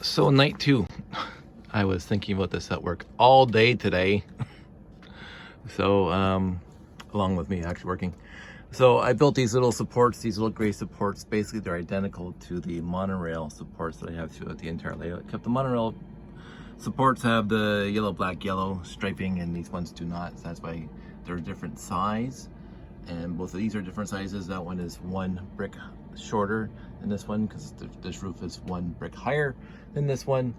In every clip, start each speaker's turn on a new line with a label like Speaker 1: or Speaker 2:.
Speaker 1: So night two, I was thinking about this at work all day today. So along with me actually working. So I built these little supports, these little gray supports. Basically they're identical to the monorail supports that I have throughout the entire layout. Except the monorail supports have the yellow, black, yellow striping, and these ones do not. So that's why they're different size. And both of these are different sizes. That one is one brick shorter than this one because this roof is one brick higher than this one.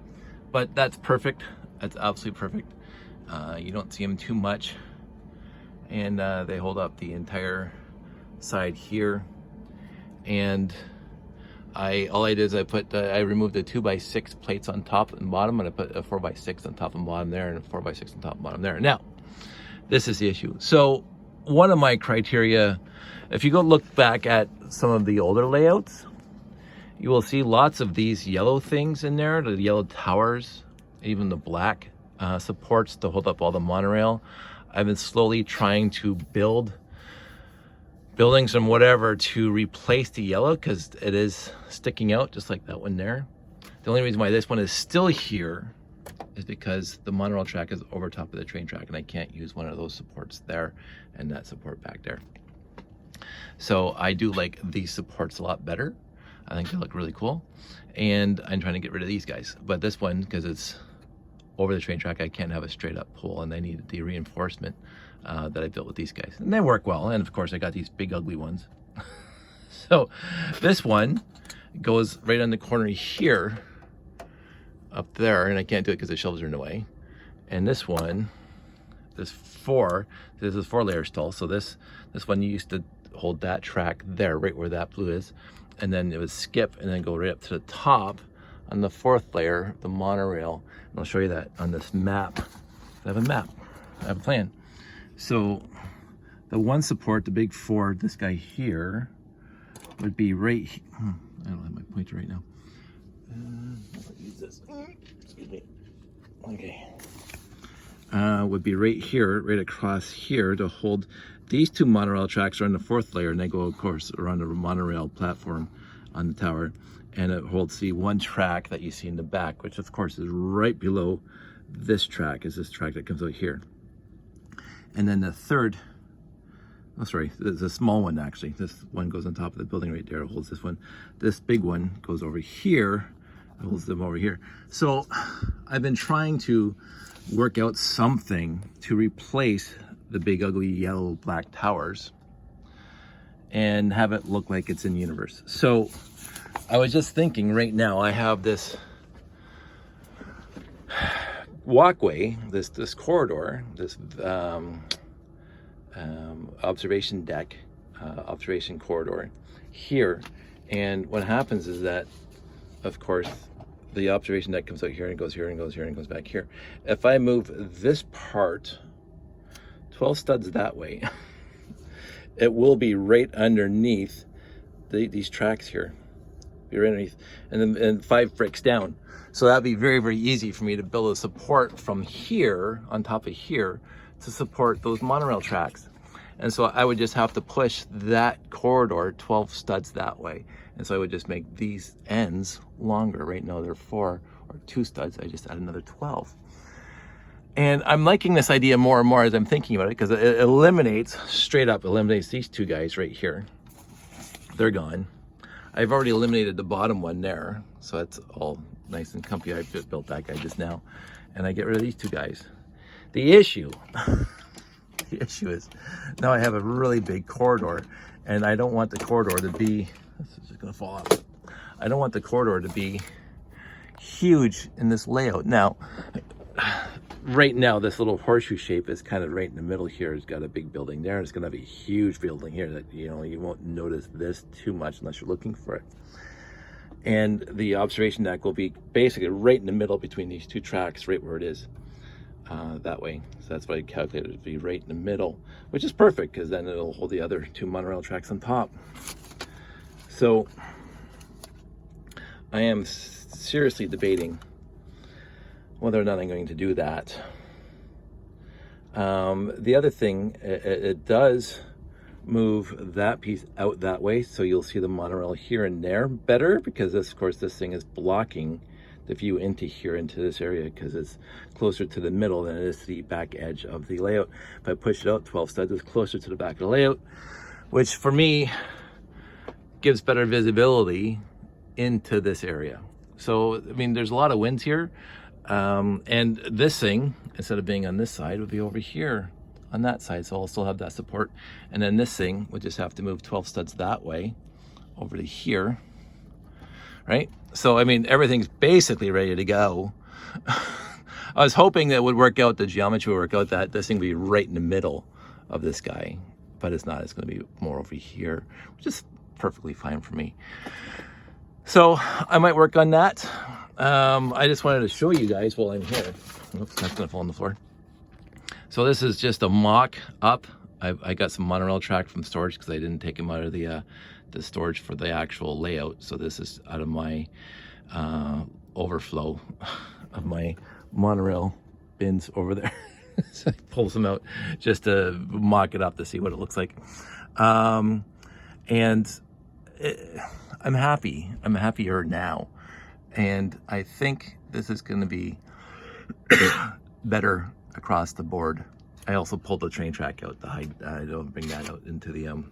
Speaker 1: But that's perfect. That's absolutely perfect. You don't see them too much, and they hold up the entire side here. And all I did is I removed the 2x6 plates on top and bottom, and I put a 4x6 on top and bottom there, and a 4x6 on top and bottom there. Now, this is the issue. So one of my criteria, if you go look back at some of the older layouts, you will see lots of these yellow things in there, the yellow towers, even the black supports to hold up all the monorail. I've been slowly trying to build buildings and whatever to replace the yellow because it is sticking out just like that one there. The only reason why this one is still here is because the monorail track is over top of the train track, and I can't use one of those supports there and that support back there. So I do like these supports a lot better. I think they look really cool, and I'm trying to get rid of these guys. But this one, because it's over the train track, I can't have a straight up pole, and I need the reinforcement that I built with these guys, and they work well. And of course I got these big ugly ones. So this one goes right on the corner here up there, and I can't do it because the shelves are in the way. And this one, this is 4-layer stall. So this one used to hold that track there, right where that blue is, and then it would skip and then go right up to the top on the 4th layer, the monorail. And I'll show you that on this map. I have a map, I have a plan. So the one support, the big 4, this guy here, would be right, I don't have my pointer right now. I'll use this. Excuse me. Okay. Would be right here, right across here, to hold these 2 monorail tracks are on the 4th layer, and they go, of course, around the monorail platform on the tower. And it holds the one track that you see in the back, which of course is right below this track, is this track that comes out here. And then the third, oh sorry, there's a small one actually. This one goes on top of the building right there, it holds this one. This big one goes over here, it holds them over here. So I've been trying to work out something to replace the big ugly yellow black towers and have it look like it's in universe. So I was just thinking right now, I have this walkway, this corridor, this observation deck, observation corridor here. And what happens is that, of course, the observation deck comes out here and goes here and goes here and goes back here. If I move this part 12 studs that way, it will be right underneath these tracks here. Be right underneath, and then 5 bricks down. So that'd be very, very easy for me to build a support from here, on top of here, to support those monorail tracks. And so I would just have to push that corridor 12 studs that way. And so I would just make these ends longer. Right now they're 4 or 2 studs. I just add another 12. And I'm liking this idea more and more as I'm thinking about it, because it eliminates, straight up eliminates these 2 guys right here. They're gone. I've already eliminated the bottom one there, so that's all nice and comfy. I built that guy just now, and I get rid of these 2 guys. The issue is now I have a really big corridor, and I don't want the corridor to be, this is just gonna fall off. I don't want the corridor to be huge in this layout. Now, right now, this little horseshoe shape is kind of right in the middle here. It's got a big building there. It's going to have a huge building here that, you know, you won't notice this too much unless you're looking for it. And the observation deck will be basically right in the middle between these 2 tracks, right where it is, that way. So that's what I calculated to be right in the middle, which is perfect because then it'll hold the other 2 monorail tracks on top. So I am seriously debating whether or not I'm going to do that. The other thing, it does move that piece out that way, so you'll see the monorail here and there better, because this, of course, this thing is blocking the view into here, into this area, because it's closer to the middle than it is to the back edge of the layout. If I push it out 12 studs, it's closer to the back of the layout, which for me gives better visibility into this area. So, I mean, there's a lot of winds here. And this thing, instead of being on this side, would be over here on that side. So I'll still have that support. And then this thing would just have to move 12 studs that way over to here, right? So, I mean, everything's basically ready to go. I was hoping that it would work out, the geometry would work out, that this thing would be right in the middle of this guy, but it's not. It's going to be more over here, which is perfectly fine for me. So I might work on that. I just wanted to show you guys while I'm here. Oops, that's gonna fall on the floor. So this is just a mock up. I got some monorail track from storage because I didn't take them out of the storage for the actual layout. So this is out of my overflow of my monorail bins over there. So I pull some out just to mock it up to see what it looks like. I'm happy. I'm happier now. And I think this is going to be better across the board. I also pulled the train track out. I don't bring that out into the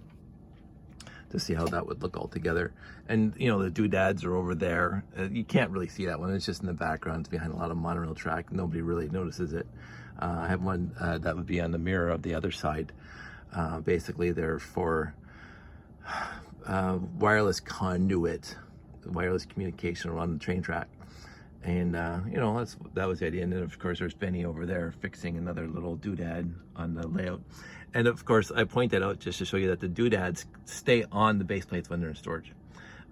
Speaker 1: to see how that would look all together. And you know, the doodads are over there. You can't really see that one. It's just in the background. It's behind a lot of monorail track. Nobody really notices it. I have one that would be on the mirror of the other side. Basically, they're for wireless conduit, wireless communication around the train track. And you know, that was the idea. And then of course there's Benny over there fixing another little doodad on the layout. And of course I point that out just to show you that the doodads stay on the base plates when they're in storage.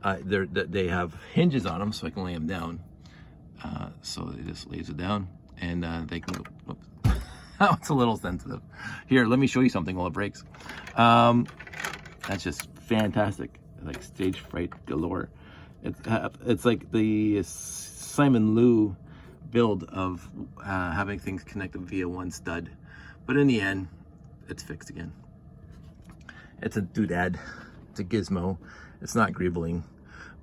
Speaker 1: They have hinges on them, so I can lay them down. So they just lays it down, and they can go. Whoops. That was a little sensitive. Here, let me show you something while it breaks. That's just fantastic, like stage fright galore. It's like the Simon Liu build of having things connected via one stud, but in the end, it's fixed again. It's a doodad, it's a gizmo. It's not greebling,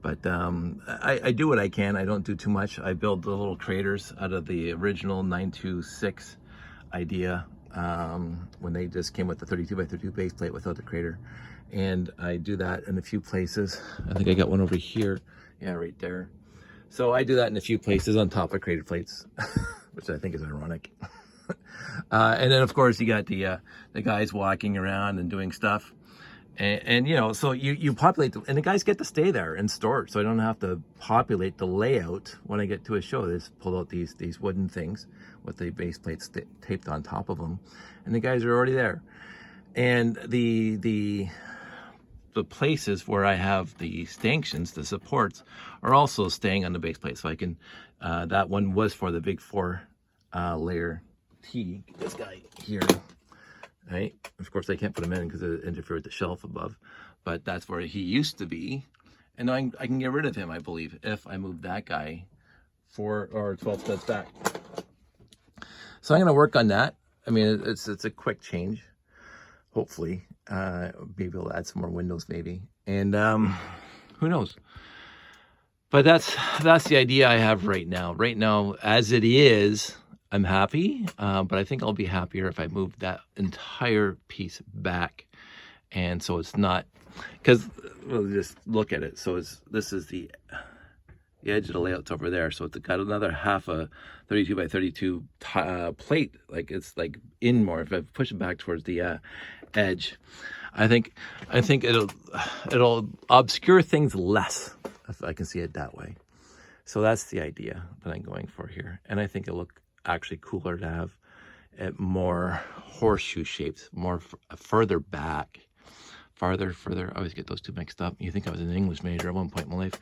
Speaker 1: but I do what I can. I don't do too much. I build the little craters out of the original 926 idea when they just came with the 32x32 base plate without the crater. And I do that in a few places. I think I got one over here. Yeah, right there. So I do that in a few places on top of crater plates, which I think is ironic. And then of course you got the guys walking around and doing stuff. And you know, so you populate, and the guys get to stay there and store it, so I don't have to populate the layout when I get to a show. They just pull out these wooden things with the base plates taped on top of them, and the guys are already there. And the places where I have the stanchions, the supports, are also staying on the base plate, so I can. That one was for the big 4 layer T. This guy here. Right? Of course, I can't put him in because it interfered with the shelf above, but that's where he used to be. And I can get rid of him, I believe, if I move that guy 4 or 12 studs back. So I'm going to work on that. I mean, it's a quick change. Hopefully, maybe we'll add some more windows, maybe. And who knows? But that's the idea I have right now. Right now, as it is, I'm happy, but I think I'll be happier if I move that entire piece back. And so it's not, because we'll just look at it. So this is the edge of the layout's over there. So it's got another half a 32x32 plate. Like it's like in more. If I push it back towards the edge, I think it'll obscure things less if I can see it that way. So that's the idea that I'm going for here. And I think it'll look actually cooler to have it more horseshoe shaped, more further back, farther. I always get those two mixed up. You think I was an English major at one point in my life.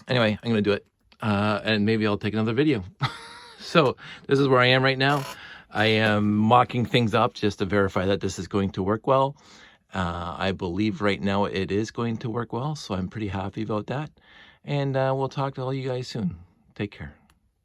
Speaker 1: Anyway, I'm gonna do it, and maybe I'll take another video. So this is where I am right now. I am mocking things up just to verify that this is going to work well. I believe right now it is going to work well, so I'm pretty happy about that. And we'll talk to all you guys soon. Take care.